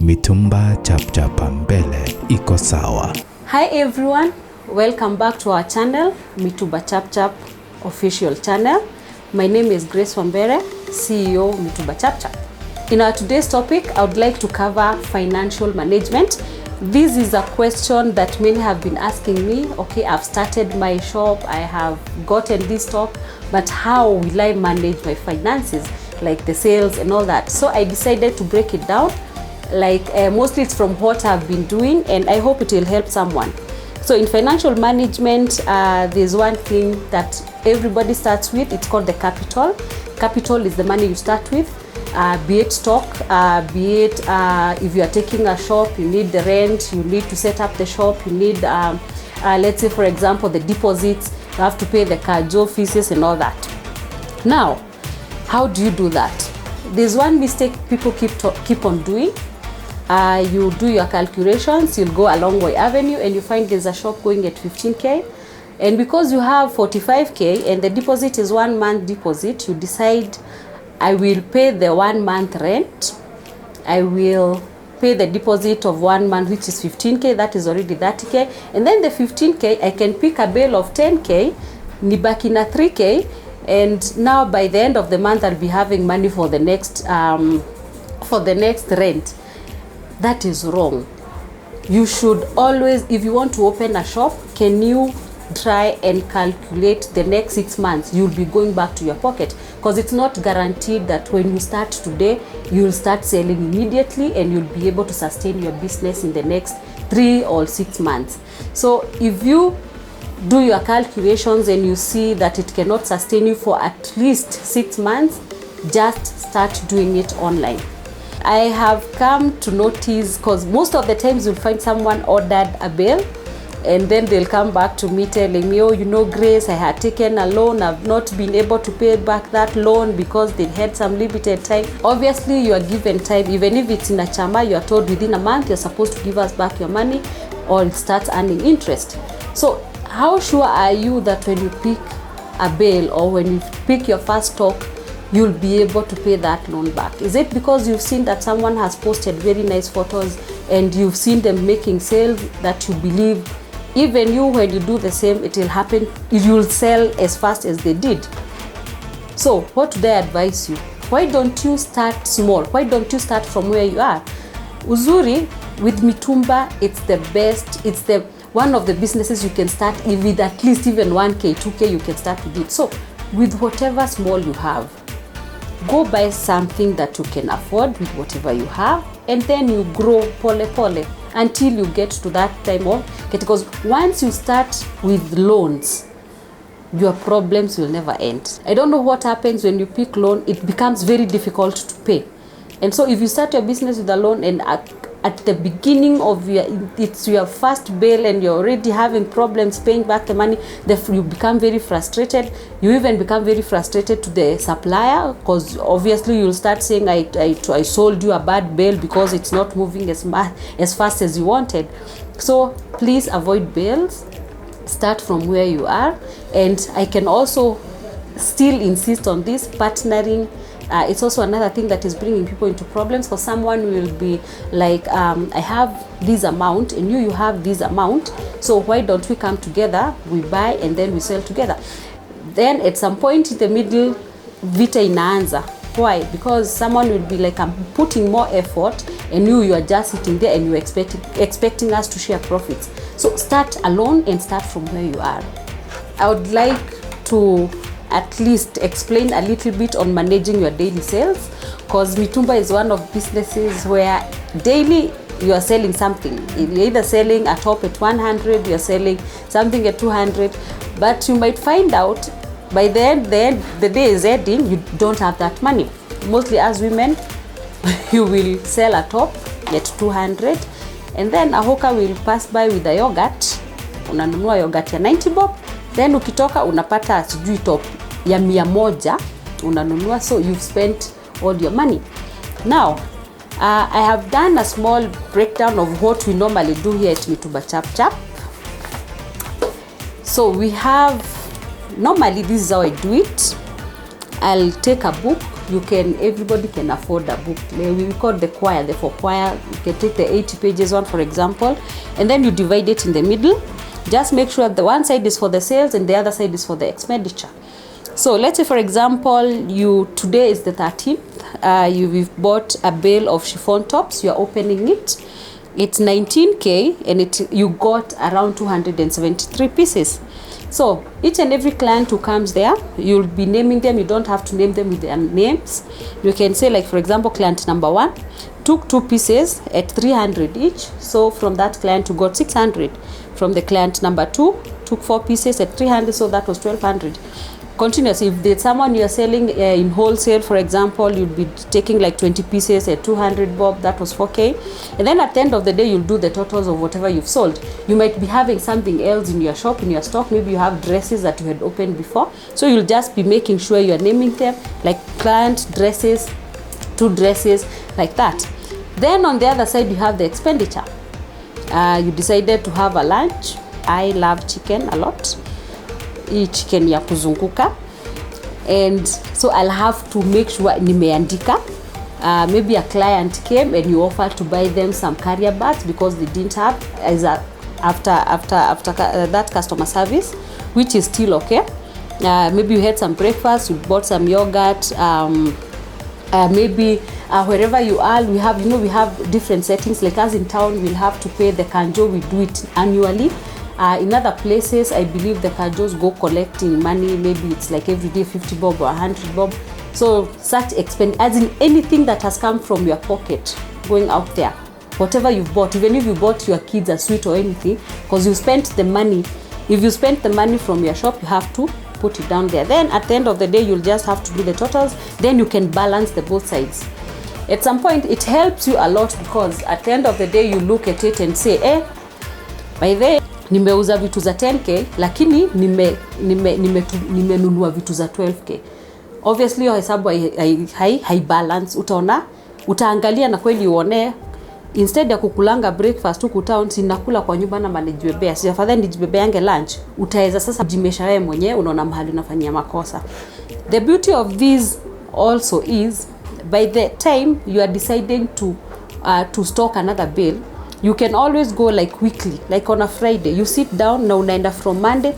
Mitumba chapchapa mbele iko sawa. Hi everyone, welcome back to our channel, Mitumba Chapchap official channel. My name is Grace Wambere, CEO Mitumba Chapchap. In our today's topic, I would like to cover financial management. This is a question that many have been asking me. Okay, I've started my shop, I have gotten this stock, but how will I manage my finances, like the sales and all that? So I decided to break it down. Mostly it's from what I've been doing, and I hope it will help someone. So in financial management, there's one thing that everybody starts with. It's called the capital. Capital is the money you start with, be it stock, be it if you are taking a shop, you need the rent, you need to set up the shop, you need, let's say for example, the deposits, you have to pay the cargo fees and all that. Now, how do you do that? There's one mistake people keep on doing. You do your calculations, you'll go along Y Avenue and you find there's a shop going at 15k, and because you have 45k and the deposit is 1 month deposit, you decide, I will pay the 1 month rent, I will pay the deposit of 1 month, which is 15k, that is already 30k, and then the 15k I can pick a bill of 10k, nibaki na 3k, and now by the end of the month I'll be having money for the next rent. That is wrong. You should always, if you want to open a shop, can you try and calculate the next 6 months you'll be going back to your pocket, because it's not guaranteed that when you start today you'll start selling immediately and you'll be able to sustain your business in the next 3 or 6 months. So if you do your calculations and you see that it cannot sustain you for at least 6 months, just start doing it online. I have come to notice, because most of the times you'll find someone ordered a bill and then they'll come back to me telling me, oh, you know, Grace, I had taken a loan, I've not been able to pay back that loan because they had some limited time. Obviously you are given time, even if it's in a chama, you are told within a month you're supposed to give us back your money or it starts earning interest. So how sure are you that when you pick a bill or when you pick your first stock, you'll be able to pay that loan back? Is it because you've seen that someone has posted very nice photos and you've seen them making sales that you believe even you, when you do the same, it will happen, you'll sell as fast as they did? So what do they advise you? Why don't you start small? Why don't you start from where you are? Uzuri, with Mitumba, it's the best, it's the one of the businesses you can start with at least even 1k, 2k, you can start with it. So with whatever small you have, go buy something that you can afford with whatever you have, and then you grow pole pole until you get to that time of get, because once you start with loans, your problems will never end. I don't know what happens when you pick loan, it becomes very difficult to pay. And so if you start your business with a loan and at the beginning of it's your first bill and you're already having problems paying back the money, you become very frustrated. You even become very frustrated to the supplier, because obviously you'll start saying, I sold you a bad bill because it's not moving as fast as you wanted. So please avoid bills, start from where you are. And I can also still insist on this, partnering. It's also another thing that is bringing people into problems. For someone will be like, I have this amount and you have this amount, so why don't we come together, we buy and then we sell together. Then at some point in the middle, vita inaanza. Why? Because someone will be like, I'm putting more effort and you are just sitting there and you're expecting us to share profits. So start alone and start from where you are. I would like to at least explain a little bit on managing your daily sales, because Mitumba is one of businesses where daily you are selling something. You're either selling a top at 100, you're selling something at 200, but you might find out by the end the day is ending, you don't have that money. Mostly as women, you will sell a top at 200, and then a hawker will pass by with a yogurt, unanunua yogurt ya 90 bob, then ukitoka unapata sijui top ya 100 unanunua, so you've spent all your money. Now, I have done a small breakdown of what we normally do here at Mitumba Chapchap. So we have, normally this is how I do it. I'll take a book. Everybody can afford a book. We call the choir, the for choir. You can take the 80 pages one, for example, and then you divide it in the middle. Just make sure the one side is for the sales and the other side is for the expenditure. So let's say, for example, today is the 13th. You've bought a bale of chiffon tops. You're opening it. It's 19K and you got around 273 pieces. So each and every client who comes there, you'll be naming them. You don't have to name them with their names. You can say, like, for example, client number 1 took 2 pieces at 300 each. So from that client you got 600. From the client number 2 took 4 pieces at 300. So that was 1200. Continuously, if there's someone you're selling in wholesale, for example, you'll be taking like 20 pieces at 200 bob. That was 4K. And then at the end of the day, you'll do the totals of whatever you've sold. You might be having something else in your shop, in your stock. Maybe you have dresses that you had opened before. So you'll just be making sure you're naming them, like client dresses, 2 dresses, like that. Then on the other side, you have the expenditure. You decided to have a lunch. I love chicken a lot. Chicken ya kuzunguka, and so I'll have to make sure nimeandika. Maybe a client came and you offered to buy them some carrier bags because they didn't have, after that customer service, which is still okay. Maybe you had some breakfast, you bought some yogurt. Maybe wherever you are, we have different settings. Like us in town, we'll have to pay the kanjo. We do it annually. In other places, I believe the kajos go collecting money. Maybe it's like every day 50 bob or 100 bob. So such expense, as in anything that has come from your pocket going out there, whatever you've bought, even if you bought your kids a sweet or anything, because you spent the money. If you spent the money from your shop, you have to put it down there. Then at the end of the day, you'll just have to do the totals. Then you can balance the both sides. At some point, it helps you a lot, because at the end of the day, you look at it and say, by the way, nimeuza vitu za 10K, lakini nimenunua vitu za 12K. Obviously, hiyo hesabu hai balance. Utaangalia na kweli uone, instead ya kukulanga breakfast huku town, sinakula kwa nyumba na manijibebea. Si afadhali nijibebeange lunch. Utaweza sasa kujimesha wewe mwenyewe, unaona mahali unafanyia makosa. The beauty of this also is, by the time you are deciding to stock another bill, you can always go like weekly, like on a Friday. You sit down na unaenda from Monday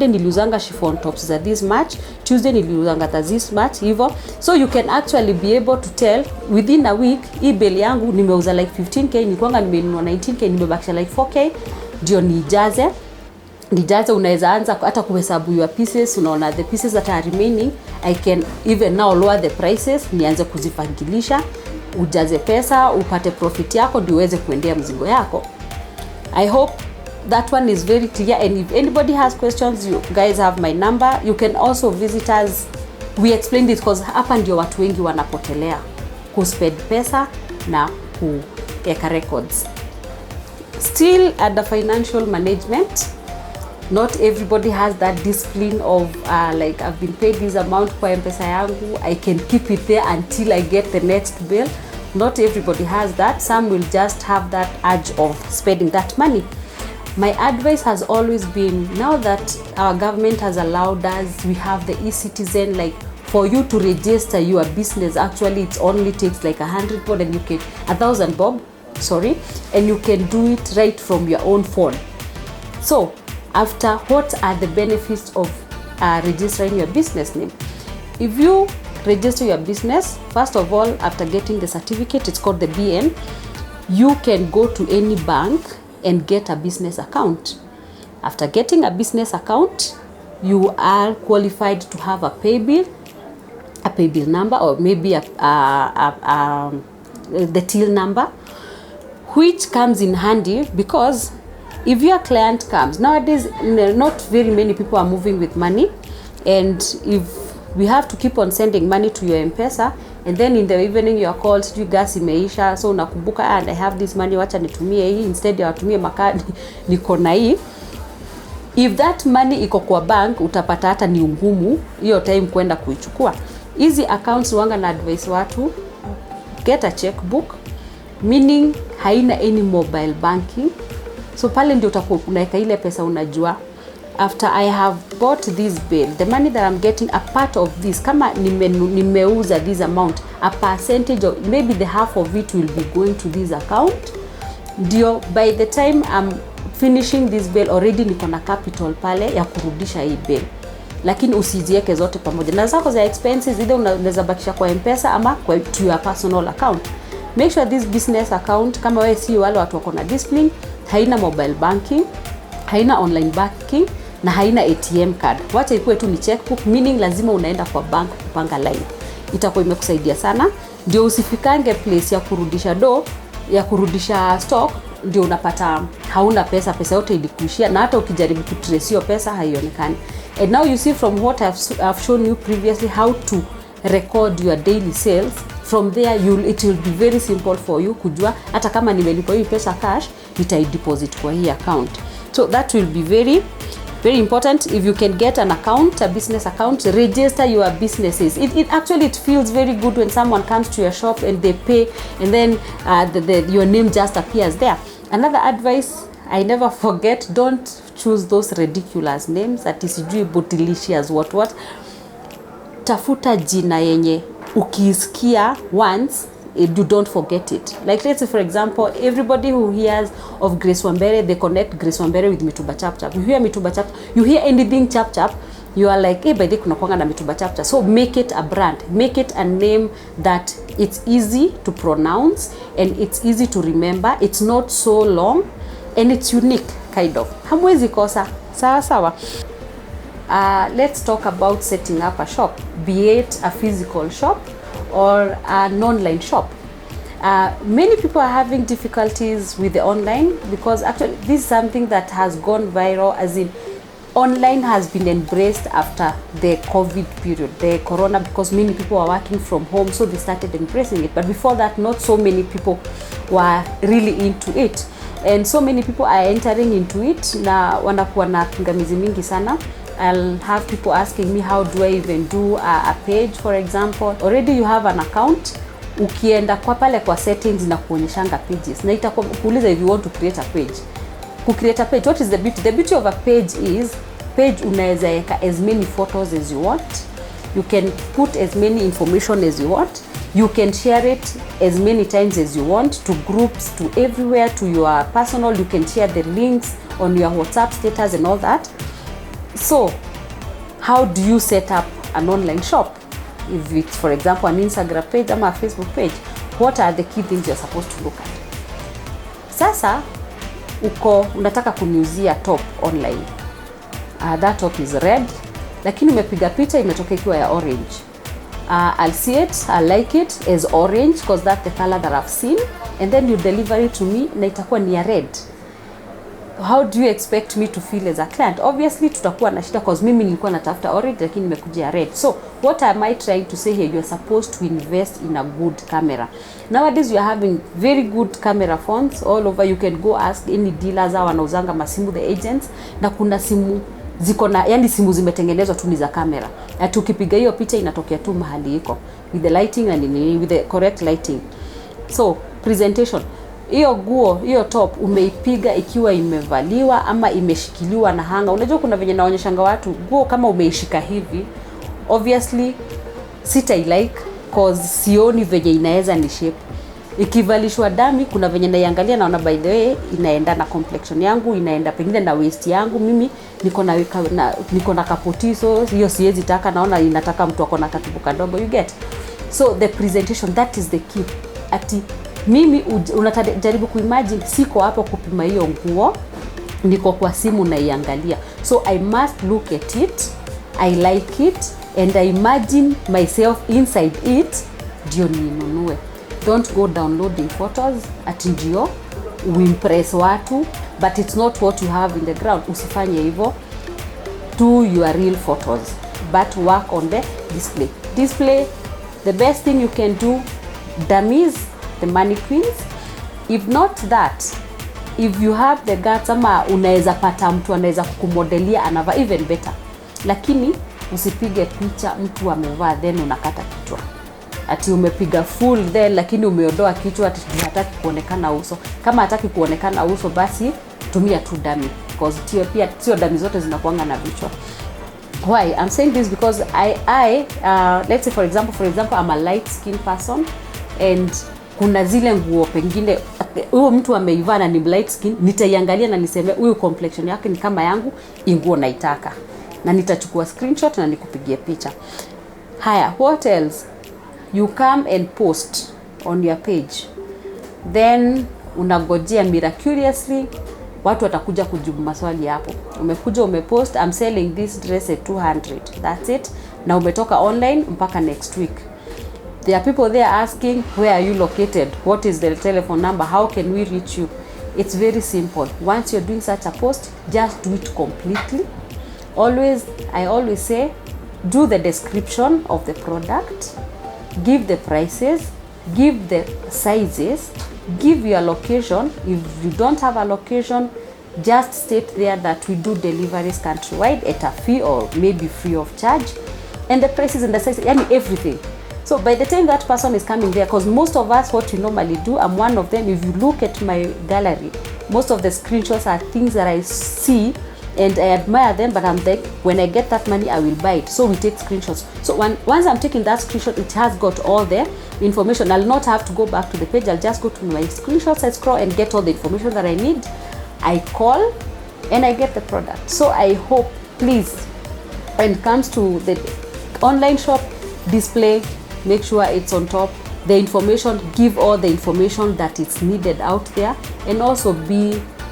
niliuzanga chiffon tops za this much, Tuesday niliuzanga za this much, hivyo. So you can actually be able to tell within a week, hii bill yangu nimeuza like 15K, nilikuanga nimenunua 19K, nimebakisha like 4K, ndio nijaze. Unaweza anza hata kuhesabu your pieces. Unaona the pieces that are remaining, I can even now lower the prices, nianze kuzipangilisha, ujaze pesa, upate profit yako, ndio uweze kuendea mzigo yako. I hope that one is very clear, and if anybody has questions, you guys have my number. You can also visit us. We explained it because hapa ndio watu wengi wanapotelea kuspend pesa na kuweka records. Still at the financial management, not everybody has that discipline of like, I've been paid this amount kwa M-Pesa yangu, I can keep it there until I get the next bill. Not everybody has that. Some will just have that urge of spending that money. My advice has always been, now that our government has allowed us, we have the e-citizen, like for you to register your business, actually it only takes like 100 bob and you can 1,000 bob, sorry, and you can do it right from your own phone. So after, what are the benefits of registering your business name? If you register your business, first of all, after getting the certificate, it's called the BN, you can go to any bank and get a business account. After getting a business account, you are qualified to have a pay bill number, or maybe the till number, which comes in handy, because if your client comes, nowadays not very many people are moving with money, and if we have to keep on sending money to your M-Pesa, and then in the evening you are called, you gas imeisha, so unakumbuka, and I have this money, wacha nitumie hii, instead ya watumie makadi niko na hii. If that money iko kwa bank, utapata hata ni ngumu hiyo time kwenda kuichukua. Easy accounts wanga na advice watu, get a checkbook, meaning haina any mobile banking. So pale ndio utakuwa unaweka ile pesa, unajua after I have bought this bill, the money that I'm getting, a part of this, kama nimeuza this amount, a percentage of, maybe the half of it will be going to this account. Ndio by the time I'm finishing this bill already niko na capital pale ya kurudisha hii bill. Lakini usijiweke zote pamoja. Na zako za expenses either unaweza bakisha kwa M-Pesa ama kwa to your personal account. Make sure this business account, kama wewe si wale watu wako na discipline, haina mobile banking, haina online banking na haina ATM card. Wacha ikuwe tu ni checkbook, meaning lazima unaenda kwa bank kupanga line. Itakuwa imekusaidia sana. Ndio usifikange place ya kurudisha ya kurudisha stock, ndio unapata hauna pesa yote ilikuishia, na hata ukijaribu kutrace hiyo pesa haionekani. And now you see from what I've shown you previously how to record your daily sales. From there it will be very simple for you kujua hata kama nimelipa hii pesa cash nitaideposit kwa hii account. So that will be very very important. If you can get an account, a business account, register your businesses. It feels very good when someone comes to your shop and they pay, and then your name just appears there. Another advice I never forget, don't choose those ridiculous names that is bootylicious what. Tafuta jina yenye ukisikia once you don't forget it. Like let's say for example, everybody who hears of Grace Wambere, they connect Grace Wambere with Mituba Chap Chap. You hear Mituba Chap, you hear anything Chap Chap, you are like, by the kuna kwanga na Mituba Chap Chap. So make it a brand, make it a name that it's easy to pronounce and it's easy to remember. It's not so long and it's unique kind of. Hamwezi kosa. Sawa. Let's talk about setting up a shop, be it a physical shop or an online shop. Many people are having difficulties with the online because actually this is something that has gone viral, as in online has been embraced after the COVID period, the corona, because many people are working from home, so they started embracing it. But before that, not so many people were really into it, and so many people are entering into it na wanakuwa na pingamizi mingi sana. I'll have people asking me, how do I even do a page, for example. Already you have an account, ukienda kwa pale kwa settings na kuonyeshanga pages, na itakuuliza if you want to create a page. To create a page, what is the beauty? The beauty of a page is, page unaweza weka as many photos as you want, you can put as many information as you want, you can share it as many times as you want, to groups, to everywhere, to your personal, you can share the links on your WhatsApp status and all that. So how do you set up an online shop? If it's, for example, an Instagram page or a Facebook page, what are the key things you're supposed to look at? Sasa unataka kuniuzia top online. That top is red, lakini umepiga picha imetoka ikiwa ya orange. I'll see it, I like it as orange because that's the color that I've seen, and then you deliver it to me na itakuwa ni ya red. How do you expect me to feel as a client? Obviously tutakuwa na shida because mimi nilikuwa natafuta orange lakini nimekuja red. So what am I trying to say here? You're supposed to invest in a good camera. Nowadays you are having very good camera phones all over. You can go ask any dealers au wanauzanga masimu, the agents, na kuna simu ziko na, yani simu zimetengenezwa tu ni za kamera. Ati ukipiga hiyo picha inatokea tu mahali iko with the lighting and with the correct lighting. So presentation, hiyo top umeipiga ikiwa imevaliwa ama imeshikiliwa na hanga. Unajua kuna venye naonyeshanga watu nguo kama umeishika hivi, obviously sita like cause sioni venye inaweza ni shape. Ikivalishwa dami kuna venye naiangalia naona by the way inaenda na complexion yangu, inaenda pengine na waist yangu. Mimi niko na kapoti, so hiyo siwezi taka, naona inataka mtu akona katibu kadogo, you get. So the presentation, that is the key. Ati mimi unajaribu kuimagine siko hapo kupima hiyo nguo, niko kwa simu naiangalia. So I must look at it, I like it, and I imagine myself inside it ndio ninunue. Don't go downloading photos ati ndio uimpress watu, but it's not what you have in the ground. Usifanye hivyo. Do your real photos, but work on the display. The best thing you can do, dummies, the mannequins. If not that, if you have the guts, ama unaweza pata mtu anaweza kukumodelia anava, even better. Lakini usipige picha mtu amevaa then unakata kichwa. Ati umepiga full then lakini umeondoa kichwa, ati hataki kuonekana uso. Kama hataki kuonekana uso basi tumia tu dummy. because sio dami zote zinakuanga na vichwa. Why I'm saying this? Because let's say for example I'm a light skin person, and kuna zile nguo pengine huyo mtu ameivaa na ni light skin, nitaiangalia na niseme huyu complexion yake ni kama yangu, nguo naitaka, na nitachukua screenshot na nikupigie picha. Haya, what else? You come and post on your page, then unagojea miraculously watu watakuja kujibu maswali hapo. Umekuja umepost, I'm selling this dress at 200, that's it, na umetoka online mpaka next week. There are people there asking, where are you located, what is the telephone number, how can we reach you? It's very simple. Once you're doing such a post, just do it completely. I always say, do the description of the product, give the prices, give the sizes, give your location. If you don't have a location, just state there that we do deliveries countrywide at a fee or maybe free of charge, and the prices and the sizes, and everything. So by the time that person is coming there, because most of us, what we normally do, I'm one of them, if you look at my gallery, most of the screenshots are things that I see and I admire them, but I'm like, when I get that money I will buy it. So we take screenshots. So once I'm taking that screenshot, it has got all the information. I'll not have to go back to the page. I'll just go to my screenshots, I scroll and get all the information that I need. I call and I get the product. So I hope, please, when it comes to the online shop, display, make sure it's on top. The information, give all the information that is needed out there, and also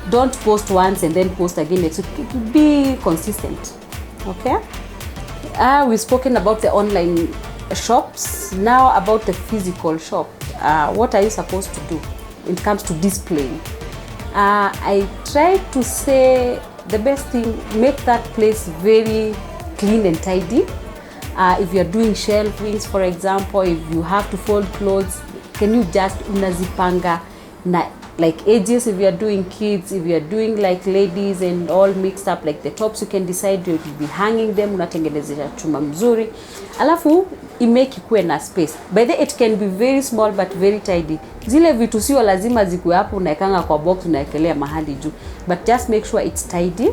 don't post once and then post again next week. Be consistent. Okay, we've spoken about the online shops. Now about the physical shop. What are you supposed to do when it comes to displaying? I try to say the best thing, make that place very clean and tidy. If you're doing shelvings, for example, if you have to fold clothes, can you just unazipanga na like ages? If you're doing kids, if you're doing like ladies and all mixed up, like the tops, you can decide you'll be hanging them, unatengenezea chuma mzuri, alafu imake ikuwe na space. By the way, it can be very small but very tidy. Zile vitu sio lazima zikuwe hapo unaekanga kwa box unaekelea mahali juu, but just make sure it's tidy.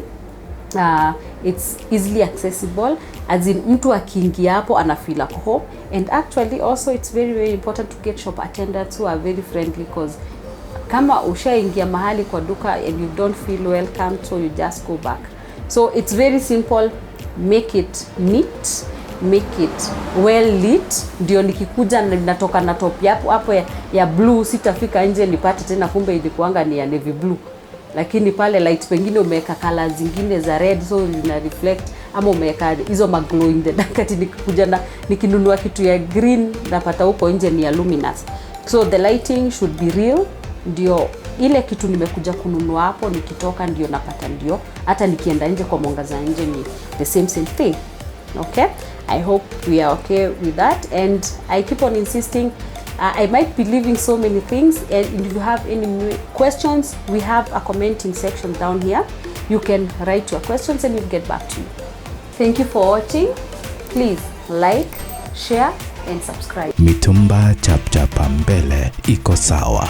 It's easily accessible, as in mtu akiingia hapo ana feel at home. And actually also it's very, very important to get shop attendants who are very friendly, because kama ushaingia mahali kwa duka and you don't feel welcome, so you just go back. So it's very simple. Make it neat, make it well lit, ndio nikikuja natoka na top hapo ya blue, sitafika nje nipate tena kumbe ilikuanga ni ya navy blue, lakini pale light pengine umeweka colors zingine za red, so zina reflect, ama umeweka hizo glow in the dark, ati nikikuja na nikinunua kitu ya green napata huko nje ni ya luminous. So the lighting should be real, ndio ile kitu nimekuja kununua hapo nikitoka ndio napata, ndio hata nikienda nje kwa mwangaza nje ni the same thing. Okay, I hope we are okay with that, and I keep on insisting. I might be leaving so many things, and if you have any questions, we have a commenting section down here. You can write your questions and we'll get back to you. Thank you for watching. Please like, share and subscribe. Mitumba chapchapa mbele iko sawa.